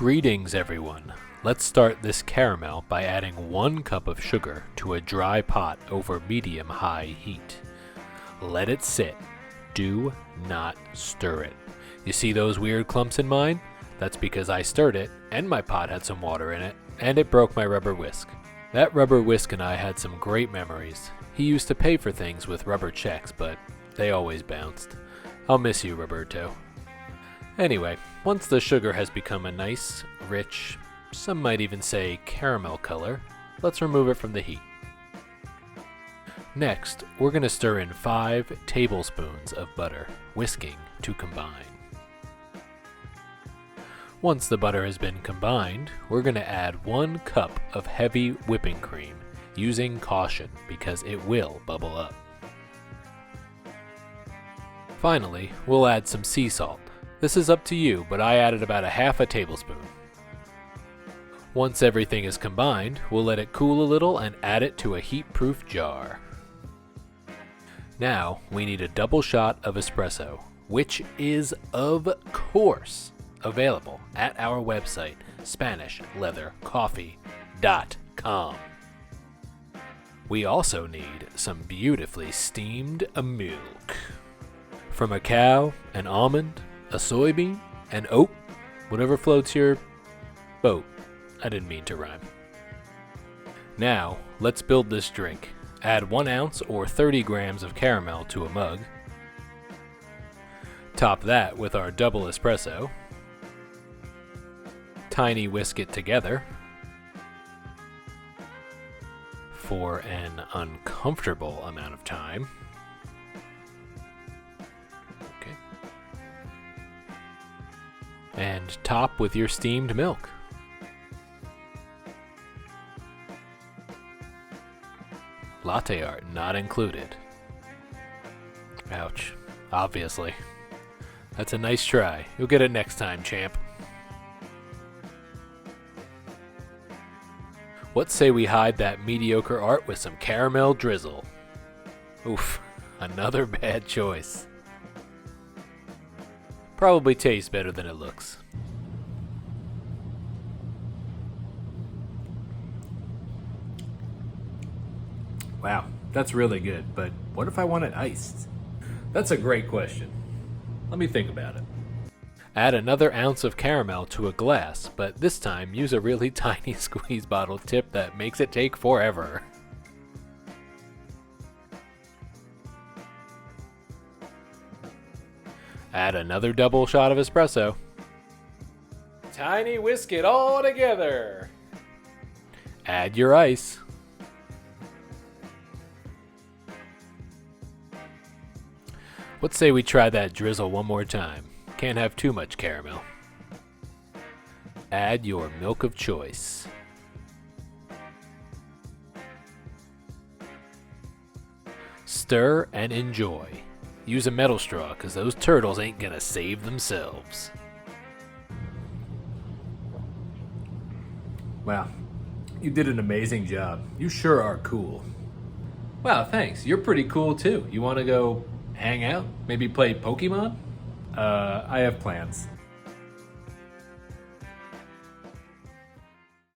Greetings everyone. Let's start this caramel by adding 1 cup of sugar to a dry pot over medium-high heat. Let it sit. Do not stir it. You see those weird clumps in mine? That's because I stirred it, and my pot had some water in it, and it broke my rubber whisk. That rubber whisk and I had some great memories. He used to pay for things with rubber checks, but they always bounced. I'll miss you, Roberto. Anyway, once the sugar has become a nice, rich, some might even say caramel color, let's remove it from the heat. Next, we're going to stir in 5 tablespoons of butter, whisking to combine. Once the butter has been combined, we're going to add 1 cup of heavy whipping cream, using caution because it will bubble up. Finally, we'll add some sea salt. This is up to you, but I added about 1/2 tablespoon. Once everything is combined, we'll let it cool a little and add it to a heat-proof jar. Now, we need a double shot of espresso, which is, of course, available at our website, SpanishLeatherCoffee.com. We also need some beautifully steamed milk. From a cow, an almond, a soybean, an oat, whatever floats your boat. I didn't mean to rhyme. Now, let's build this drink. Add 1 ounce or 30 grams of caramel to a mug. Top that with our double espresso. Tiny whisk it together for an uncomfortable amount of time. Okay. And top with your steamed milk. Latte art not included. Ouch. Obviously. That's a nice try. You'll get it next time, champ. What say we hide that mediocre art with some caramel drizzle? Oof, another bad choice. Probably tastes better than it looks. Wow, that's really good, but what if I want it iced? That's a great question. Let me think about it. Add another ounce of caramel to a glass, but this time use a really tiny squeeze bottle tip that makes it take forever. Add another double shot of espresso. Tiny whisk it all together. Add your ice. What say we try that drizzle one more time? Can't have too much caramel. Add your milk of choice. Stir and enjoy. Use a metal straw, cause those turtles ain't gonna save themselves. Wow, you did an amazing job. You sure are cool. Wow, thanks. You're pretty cool too. You wanna go hang out? Maybe play Pokemon? I have plans.